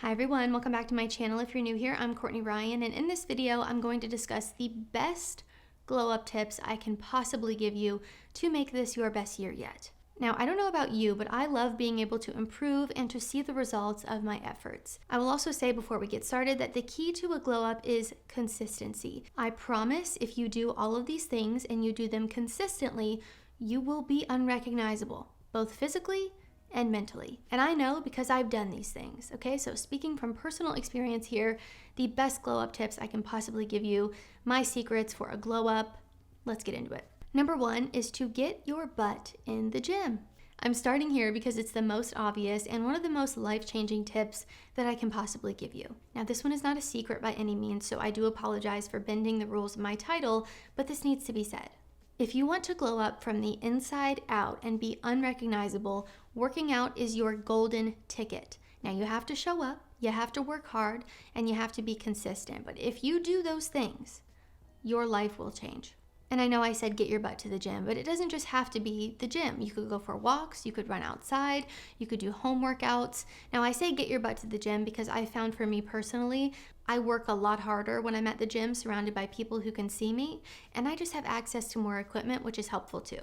Hi everyone, welcome back to my channel. If you're new here, I'm Courtney Ryan, and in this video, I'm going to discuss the best glow up tips I can possibly give you to make this your best year yet. Now, I don't know about you, but I love being able to improve and to see the results of my efforts. I will also say before we get started that the key to a glow up is consistency. I promise if you do all of these things and you do them consistently, you will be unrecognizable, both physically and mentally. And I know because I've done these things, okay? So speaking from personal experience here, the best glow up tips I can possibly give you, my secrets for a glow up, let's get into it. Number one is to get your butt in the gym. I'm starting here because it's the most obvious and one of the most life-changing tips that I can possibly give you. Now, this one is not a secret by any means, so I do apologize for bending the rules of my title, but this needs to be said. If you want to glow up from the inside out and be unrecognizable, working out is your golden ticket. Now, you have to show up, you have to work hard, and you have to be consistent. But if you do those things, your life will change. And I know I said get your butt to the gym, but it doesn't just have to be the gym. You could go for walks, you could run outside, you could do home workouts. Now, I say get your butt to the gym because I found for me personally, I work a lot harder when I'm at the gym surrounded by people who can see me, and I just have access to more equipment, which is helpful too.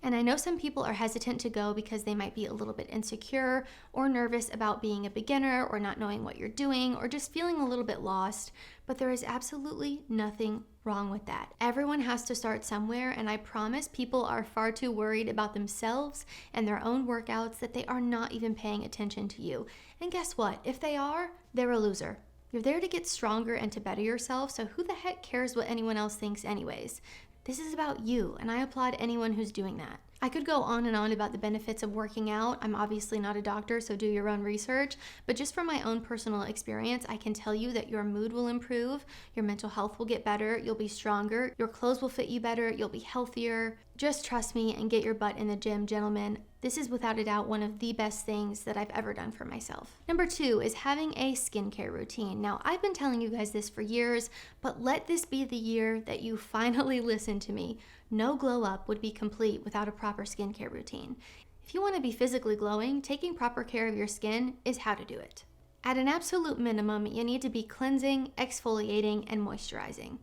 And I know some people are hesitant to go because they might be a little bit insecure or nervous about being a beginner or not knowing what you're doing or just feeling a little bit lost, but there is absolutely nothing wrong with that. Everyone has to start somewhere, and I promise people are far too worried about themselves and their own workouts that they are not even paying attention to you. And guess what? If they are, they're a loser. You're there to get stronger and to better yourself, so who the heck cares what anyone else thinks anyways? This is about you, and I applaud anyone who's doing that. I could go on and on about the benefits of working out. I'm obviously not a doctor, so do your own research. But just from my own personal experience, I can tell you that your mood will improve, your mental health will get better, you'll be stronger, your clothes will fit you better, you'll be healthier. Just trust me and get your butt in the gym, gentlemen. This is without a doubt one of the best things that I've ever done for myself. Number two is having a skincare routine. Now, I've been telling you guys this for years, but let this be the year that you finally listen to me. No glow up would be complete without a proper skincare routine. If you want to be physically glowing, taking proper care of your skin is how to do it. At an absolute minimum, you need to be cleansing, exfoliating, and moisturizing,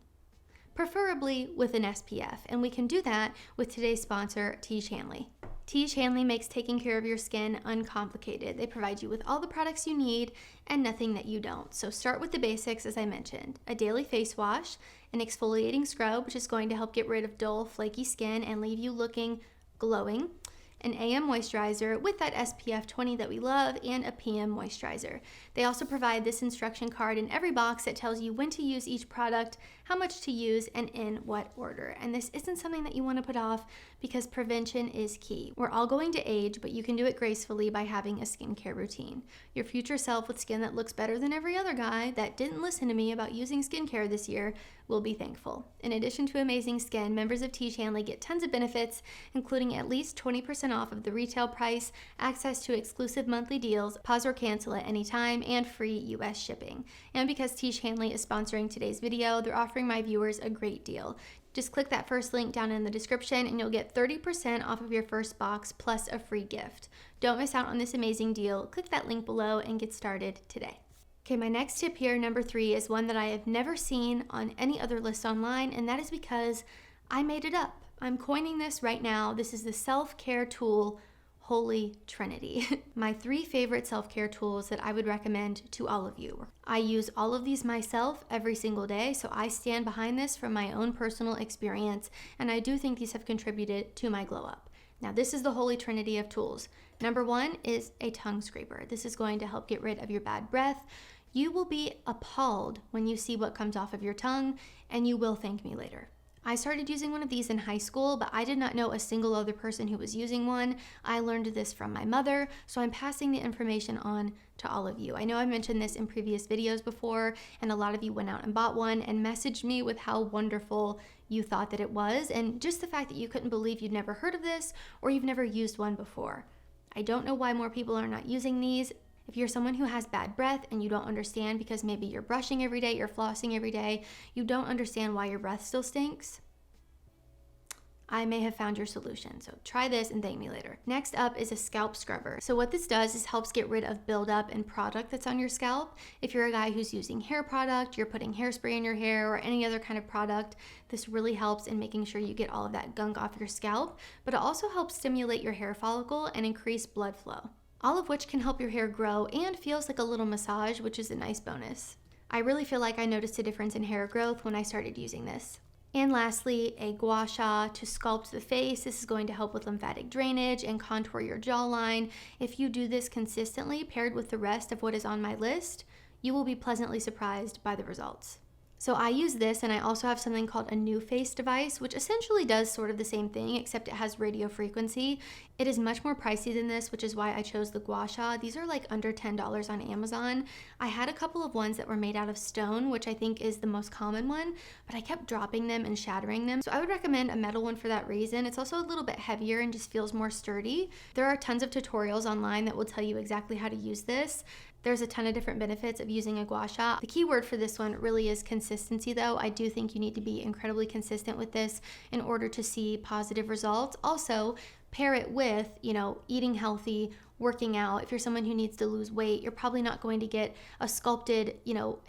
preferably with an SPF, and we can do that with today's sponsor, Tiege Hanley. Tiege Hanley makes taking care of your skin uncomplicated. They provide you with all the products you need and nothing that you don't. So start with the basics, as I mentioned. A daily face wash, an exfoliating scrub, which is going to help get rid of dull, flaky skin and leave you looking glowing, an AM moisturizer with that SPF 20 that we love, and a PM moisturizer. They also provide this instruction card in every box that tells you when to use each product, how much to use, and in what order. And this isn't something that you want to put off because prevention is key. We're all going to age, but you can do it gracefully by having a skincare routine. Your future self with skin that looks better than every other guy that didn't listen to me about using skincare this year will be thankful. In addition to amazing skin, members of Tiege Hanley get tons of benefits, including at least 20% off of the retail price, access to exclusive monthly deals, pause or cancel at any time, and free US shipping. And because Tiege Hanley is sponsoring today's video, they're offering my viewers a great deal. Just click that first link down in the description and you'll get 30% off of your first box plus a free gift. Don't miss out on this amazing deal. Click that link below and get started today. Okay, my next tip here, number three, is one that I have never seen on any other list online, and that is because I made it up. I'm coining this right now. This is the self-care tool, Holy Trinity. My three favorite self-care tools that I would recommend to all of you. I use all of these myself every single day, so I stand behind this from my own personal experience, and I do think these have contributed to my glow up. Now, this is the Holy Trinity of tools. Number one is a tongue scraper. This is going to help get rid of your bad breath. You will be appalled when you see what comes off of your tongue, and you will thank me later. I started using one of these in high school, but I did not know a single other person who was using one. I learned this from my mother, so I'm passing the information on to all of you. I know I mentioned this in previous videos before, and a lot of you went out and bought one and messaged me with how wonderful you thought that it was, and just the fact that you couldn't believe you'd never heard of this or you've never used one before. I don't know why more people are not using these. If you're someone who has bad breath and you don't understand because maybe you're brushing every day, you're flossing every day, you don't understand why your breath still stinks, I may have found your solution. So try this and thank me later. Next up is a scalp scrubber. So what this does is helps get rid of buildup and product that's on your scalp. If you're a guy who's using hair product, you're putting hairspray in your hair or any other kind of product, this really helps in making sure you get all of that gunk off your scalp, but it also helps stimulate your hair follicle and increase blood flow. All of which can help your hair grow and feels like a little massage, which is a nice bonus. I really feel like I noticed a difference in hair growth when I started using this. And lastly, a gua sha to sculpt the face. This is going to help with lymphatic drainage and contour your jawline. If you do this consistently paired with the rest of what is on my list, you will be pleasantly surprised by the results. So I use this, and I also have something called a new face device, which essentially does sort of the same thing, except it has radio frequency. It is much more pricey than this, which is why I chose the gua sha. These are like under $10 on Amazon. I had a couple of ones that were made out of stone, which I think is the most common one, but I kept dropping them and shattering them. So I would recommend a metal one for that reason. It's also a little bit heavier and just feels more sturdy. There are tons of tutorials online that will tell you exactly how to use this. There's a ton of different benefits of using a gua sha. The key word for this one really is consistency though. I do think you need to be incredibly consistent with this in order to see positive results. Also, pair it with, eating healthy, working out. If you're someone who needs to lose weight, you're probably not going to get a sculpted,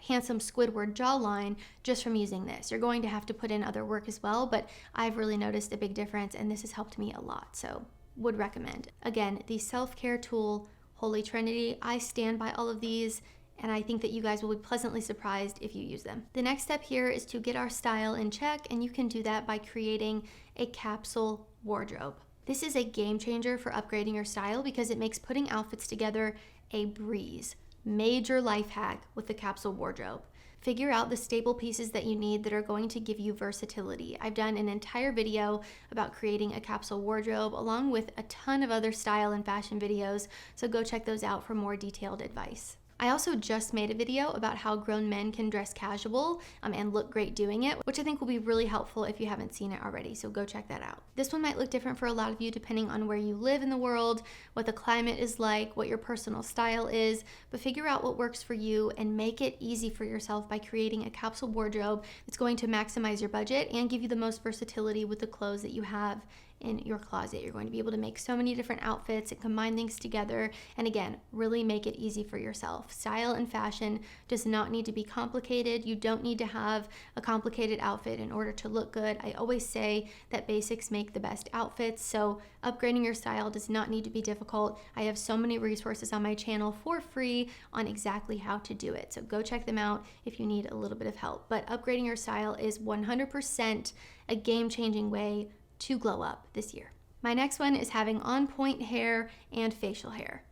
handsome Squidward jawline just from using this. You're going to have to put in other work as well, but I've really noticed a big difference and this has helped me a lot. So would recommend. Again, the self-care tool, Holy Trinity. I stand by all of these, and I think that you guys will be pleasantly surprised if you use them. The next step here is to get our style in check, and you can do that by creating a capsule wardrobe. This is a game changer for upgrading your style because it makes putting outfits together a breeze. Major life hack with the capsule wardrobe. Figure out the staple pieces that you need that are going to give you versatility. I've done an entire video about creating a capsule wardrobe along with a ton of other style and fashion videos, so go check those out for more detailed advice. I also just made a video about how grown men can dress casual and look great doing it, which I think will be really helpful if you haven't seen it already, so go check that out. This one might look different for a lot of you depending on where you live in the world, what the climate is like, what your personal style is, but figure out what works for you and make it easy for yourself by creating a capsule wardrobe that's going to maximize your budget and give you the most versatility with the clothes that you have in your closet. You're going to be able to make so many different outfits and combine things together, and again, really make it easy for yourself. Style and fashion does not need to be complicated. You don't need to have a complicated outfit in order to look good. I always say that basics make the best outfits, so upgrading your style does not need to be difficult. I have so many resources on my channel for free on exactly how to do it, so go check them out if you need a little bit of help. But upgrading your style is 100% a game-changing way to glow up this year. My next one is having on-point hair and facial hair.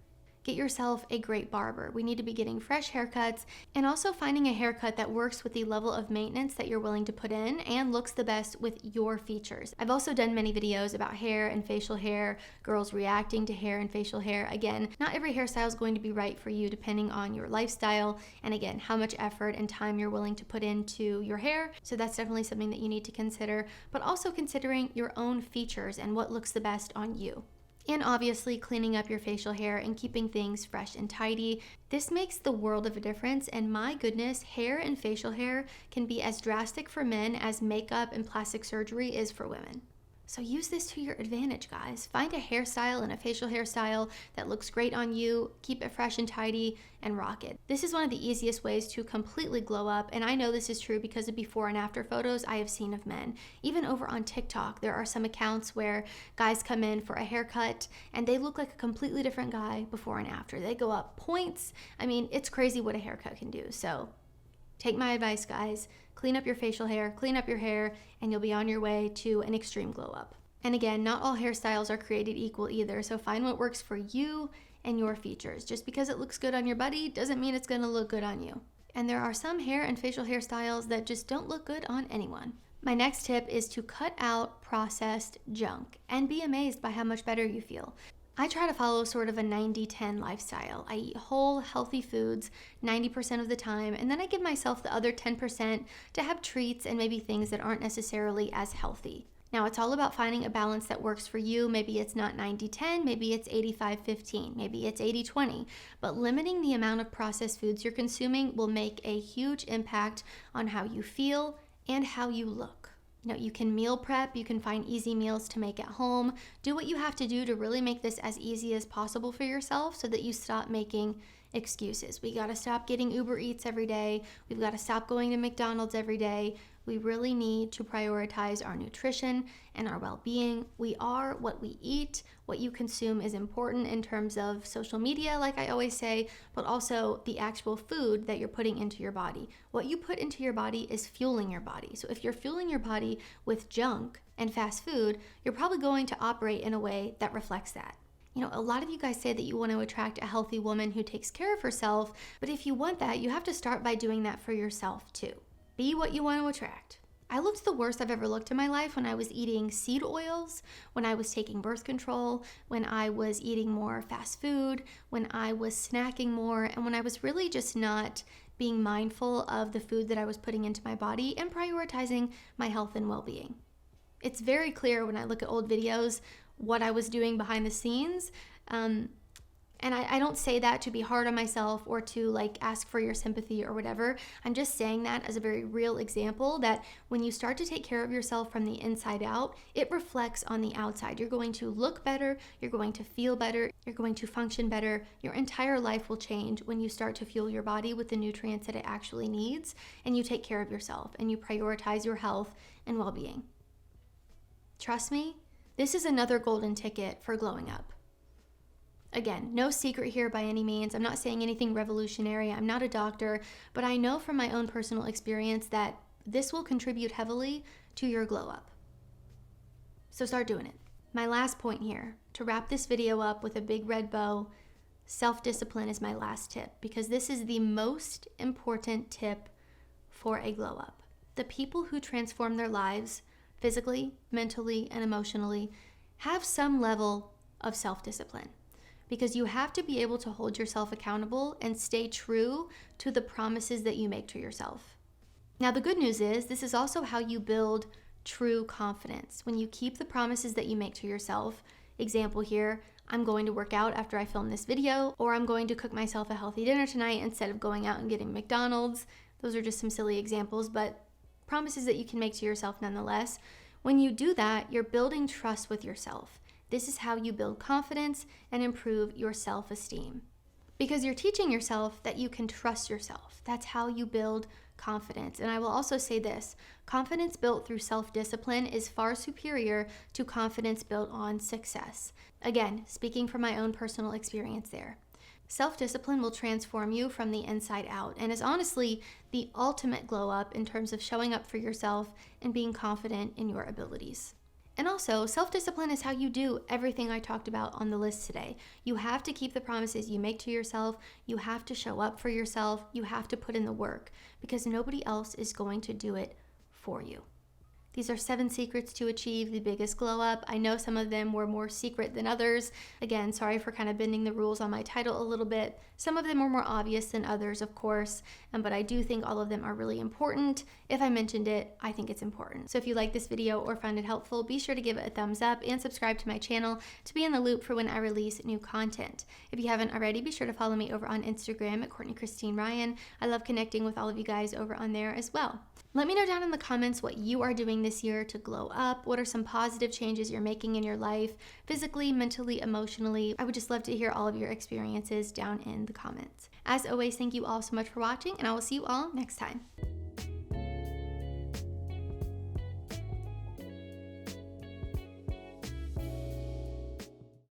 Get yourself a great barber. We need to be getting fresh haircuts and also finding a haircut that works with the level of maintenance that you're willing to put in and looks the best with your features. I've also done many videos about hair and facial hair, girls reacting to hair and facial hair. Again, not every hairstyle is going to be right for you depending on your lifestyle and again, how much effort and time you're willing to put into your hair. So that's definitely something that you need to consider, but also considering your own features and what looks the best on you. And obviously cleaning up your facial hair and keeping things fresh and tidy. This makes the world of a difference, and my goodness, hair and facial hair can be as drastic for men as makeup and plastic surgery is for women. So use this to your advantage, guys. Find a hairstyle and a facial hairstyle that looks great on you, keep it fresh and tidy, and rock it. This is one of the easiest ways to completely glow up, and I know this is true because of before and after photos I have seen of men. Even over on TikTok, there are some accounts where guys come in for a haircut and they look like a completely different guy before and after. They go up points. I mean, it's crazy what a haircut can do. So take my advice, guys. Clean up your facial hair, clean up your hair, and you'll be on your way to an extreme glow up. And again, not all hairstyles are created equal either, so find what works for you and your features. Just because it looks good on your buddy doesn't mean it's gonna look good on you. And there are some hair and facial hairstyles that just don't look good on anyone. My next tip is to cut out processed junk and be amazed by how much better you feel. I try to follow sort of a 90-10 lifestyle. I eat whole, healthy foods 90% of the time, and then I give myself the other 10% to have treats and maybe things that aren't necessarily as healthy. Now, it's all about finding a balance that works for you. Maybe it's not 90-10, maybe it's 85-15, maybe it's 80-20, but limiting the amount of processed foods you're consuming will make a huge impact on how you feel and how you look. You can meal prep, you can find easy meals to make at home. Do what you have to do to really make this as easy as possible for yourself so that you stop making excuses. We got to stop getting Uber Eats every day. We've got to stop going to McDonald's every day. We really need to prioritize our nutrition and our well-being. We are what we eat. What you consume is important in terms of social media, like I always say, but also the actual food that you're putting into your body. What you put into your body is fueling your body. So if you're fueling your body with junk and fast food, you're probably going to operate in a way that reflects that. A lot of you guys say that you want to attract a healthy woman who takes care of herself, but if you want that, you have to start by doing that for yourself too. Be what you want to attract. I looked the worst I've ever looked in my life when I was eating seed oils, when I was taking birth control, when I was eating more fast food, when I was snacking more, and when I was really just not being mindful of the food that I was putting into my body and prioritizing my health and well-being. It's very clear when I look at old videos what I was doing behind the scenes. And I don't say that to be hard on myself or to ask for your sympathy or whatever. I'm just saying that as a very real example that when you start to take care of yourself from the inside out, it reflects on the outside. You're going to look better, you're going to feel better, you're going to function better. Your entire life will change when you start to fuel your body with the nutrients that it actually needs, and you take care of yourself and you prioritize your health and well-being. Trust me, this is another golden ticket for glowing up. Again, no secret here by any means. I'm not saying anything revolutionary. I'm not a doctor, but I know from my own personal experience that this will contribute heavily to your glow up. So start doing it. My last point here, to wrap this video up with a big red bow, self-discipline is my last tip because this is the most important tip for a glow up. The people who transform their lives physically, mentally, and emotionally have some level of self-discipline. Because you have to be able to hold yourself accountable and stay true to the promises that you make to yourself. Now, the good news is this is also how you build true confidence. When you keep the promises that you make to yourself, example here, I'm going to work out after I film this video, or I'm going to cook myself a healthy dinner tonight instead of going out and getting McDonald's. Those are just some silly examples, but promises that you can make to yourself nonetheless. When you do that, you're building trust with yourself. This is how you build confidence and improve your self-esteem. Because you're teaching yourself that you can trust yourself. That's how you build confidence. And I will also say this, confidence built through self-discipline is far superior to confidence built on success. Again, speaking from my own personal experience there. Self-discipline will transform you from the inside out and is honestly the ultimate glow up in terms of showing up for yourself and being confident in your abilities. And also, self-discipline is how you do everything I talked about on the list today. You have to keep the promises you make to yourself. You have to show up for yourself. You have to put in the work because nobody else is going to do it for you. These are 7 secrets to achieve the biggest glow up. I know some of them were more secret than others. Again, sorry for kind of bending the rules on my title a little bit. Some of them were more obvious than others, of course, but I do think all of them are really important. If I mentioned it, I think it's important. So if you like this video or found it helpful, be sure to give it a thumbs up and subscribe to my channel to be in the loop for when I release new content. If you haven't already, be sure to follow me over on Instagram at Courtney Christine Ryan. I love connecting with all of you guys over on there as well. Let me know down in the comments what you are doing this year to glow up. What are some positive changes you're making in your life, physically, mentally, emotionally? I would just love to hear all of your experiences down in the comments. As always, thank you all so much for watching, and I will see you all next time.